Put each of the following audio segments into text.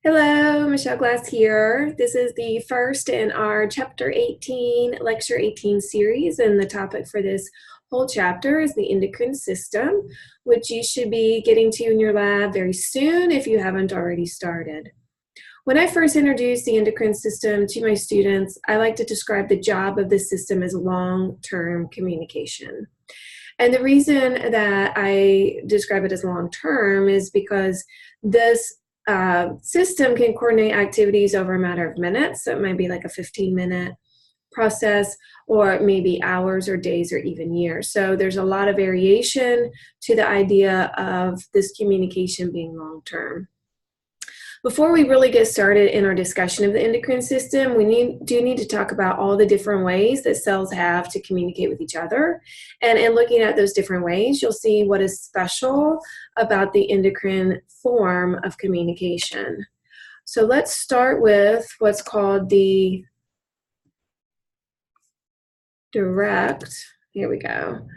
Hello, Michelle Glass here. This is the first in our Chapter 18, Lecture 18 series, and the topic for this whole chapter is the endocrine system, which you should be getting to in your lab very soon if you haven't already started. When I first introduced the endocrine system to my students, I like to describe the job of this system as long-term communication. And the reason that I describe it as long-term is because this system can coordinate activities over a matter of minutes. So it might be like a 15-minute process, or maybe hours or days or even years. So there's a lot of variation to the idea of this communication being long-term. Before we really get started in our discussion of the endocrine system, we do need to talk about all the different ways that cells have to communicate with each other. And in looking at those different ways, you'll see what is special about the endocrine form of communication. So let's start with what's called the direct, here we go.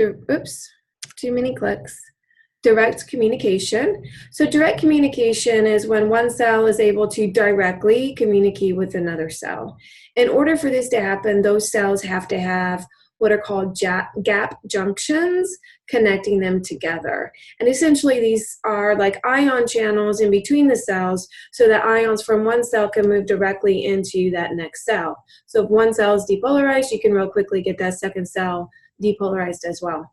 Oops, too many clicks. Direct communication. So direct communication is when one cell is able to directly communicate with another cell. In order for this to happen, those cells have to have what are called gap junctions connecting them together. And essentially these are like ion channels in between the cells so that ions from one cell can move directly into that next cell. So if one cell is depolarized, you can real quickly get that second cell depolarized as well.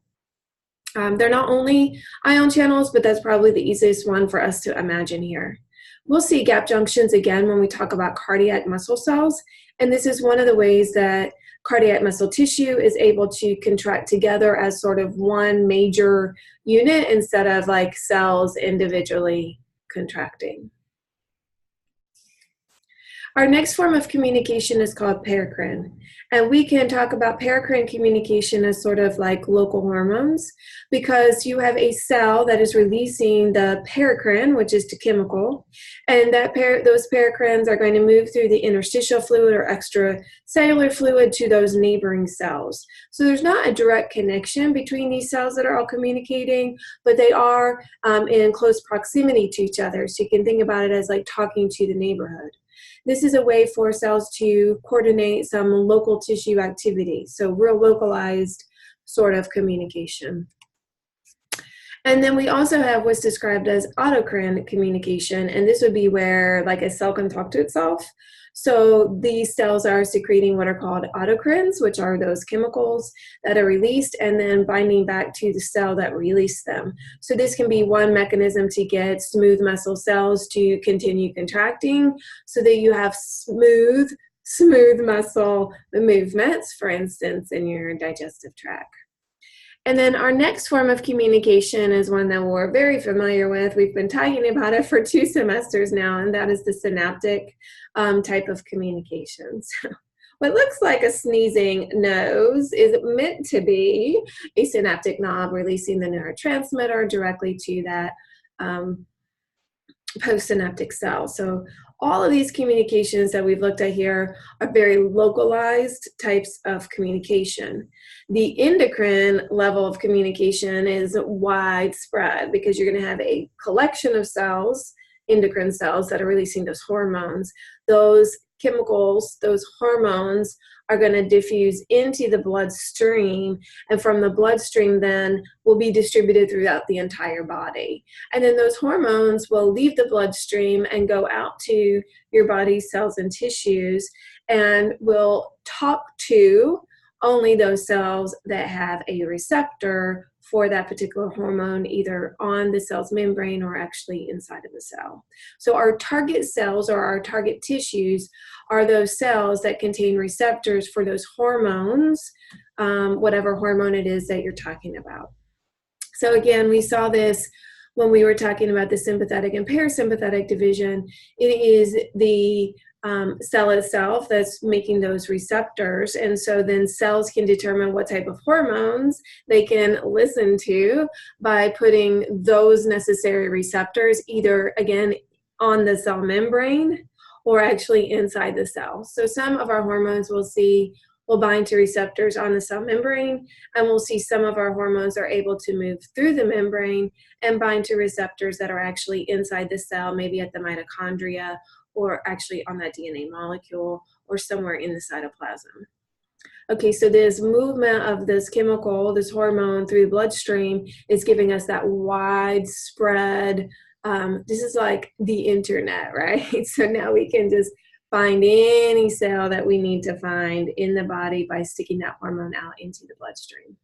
They're not only ion channels, but that's probably the easiest one for us to imagine here. We'll see gap junctions again when we talk about cardiac muscle cells, and this is one of the ways that cardiac muscle tissue is able to contract together as sort of one major unit instead of like cells individually contracting. Our next form of communication is called paracrine. And we can talk about paracrine communication as sort of like local hormones, because you have a cell that is releasing the paracrine, which is the chemical, and that those paracrines are going to move through the interstitial fluid or extracellular fluid to those neighboring cells. So there's not a direct connection between these cells that are all communicating, but they are in close proximity to each other. So you can think about it as like talking to the neighborhood. This is a way for cells to coordinate some local tissue activity, so real localized sort of communication. And then we also have what's described as autocrine communication, and this would be where like a cell can talk to itself. So these cells are secreting what are called autocrines, which are those chemicals that are released and then binding back to the cell that released them. So this can be one mechanism to get smooth muscle cells to continue contracting so that you have smooth muscle movements, for instance, in your digestive tract. And then our next form of communication is one that we're very familiar with. We've been talking about it for 2 semesters now, and that is the synaptic type of communications. What looks like a sneezing nose is meant to be a synaptic knob releasing the neurotransmitter directly to that postsynaptic cell. So all of these communications that we've looked at here are very localized types of communication. The endocrine level of communication is widespread because you're going to have a collection of cells, endocrine cells, that are releasing those hormones. Those chemicals, those hormones, are going to diffuse into the bloodstream, and from the bloodstream then will be distributed throughout the entire body. And then those hormones will leave the bloodstream and go out to your body's cells and tissues and will talk to only those cells that have a receptor for that particular hormone, either on the cell's membrane or actually inside of the cell. So our target cells or our target tissues are those cells that contain receptors for those hormones, whatever hormone it is that you're talking about. So again, we saw this when we were talking about the sympathetic and parasympathetic division. It is the cell itself that's making those receptors, and so then cells can determine what type of hormones they can listen to by putting those necessary receptors either, again, on the cell membrane or actually inside the cell. So some of our hormones we'll see will bind to receptors on the cell membrane, and we'll see some of our hormones are able to move through the membrane and bind to receptors that are actually inside the cell, maybe at the mitochondria, or actually on that DNA molecule, or somewhere in the cytoplasm. Okay, so this movement of this chemical, this hormone through the bloodstream is giving us that widespread, this is like the internet, right? So now we can just find any cell that we need to find in the body by sticking that hormone out into the bloodstream.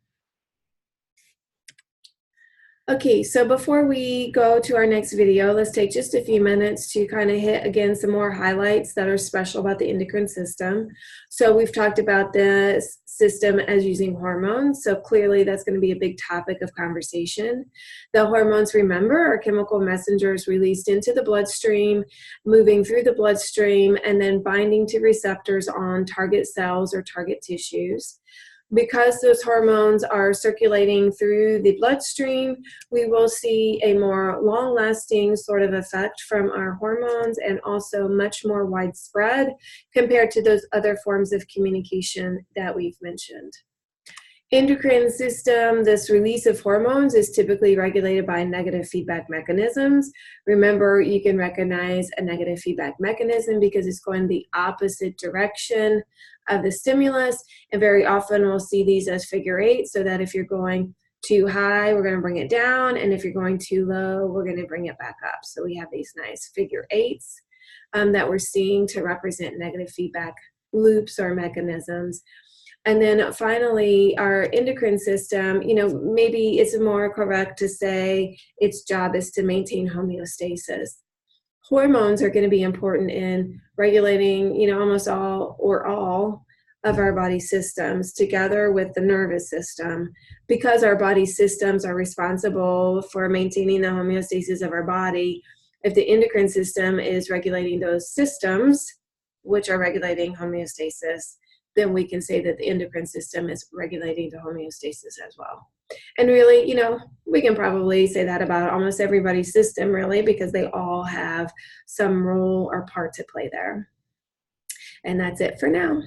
Okay, so before we go to our next video, let's take just a few minutes to kind of hit again some more highlights that are special about the endocrine system. So we've talked about the system as using hormones, so clearly that's going to be a big topic of conversation. The hormones, remember, are chemical messengers released into the bloodstream, moving through the bloodstream, and then binding to receptors on target cells or target tissues. Because those hormones are circulating through the bloodstream, we will see a more long-lasting sort of effect from our hormones, and also much more widespread compared to those other forms of communication that we've mentioned. Endocrine system, this release of hormones is typically regulated by negative feedback mechanisms. Remember, you can recognize a negative feedback mechanism because it's going the opposite direction of the stimulus, and very often we'll see these as figure eight, so that if you're going too high, we're going to bring it down, and if you're going too low, we're going to bring it back up. So we have these nice figure eights that we're seeing to represent negative feedback loops or mechanisms. And then finally, our endocrine system, maybe it's more correct to say its job is to maintain homeostasis. Hormones are going to be important in regulating, almost all of our body systems together with the nervous system, because our body systems are responsible for maintaining the homeostasis of our body. If the endocrine system is regulating those systems, which are regulating homeostasis, then we can say that the endocrine system is regulating the homeostasis as well. And really, we can probably say that about almost everybody's system, really, because they all have some role or part to play there. And that's it for now.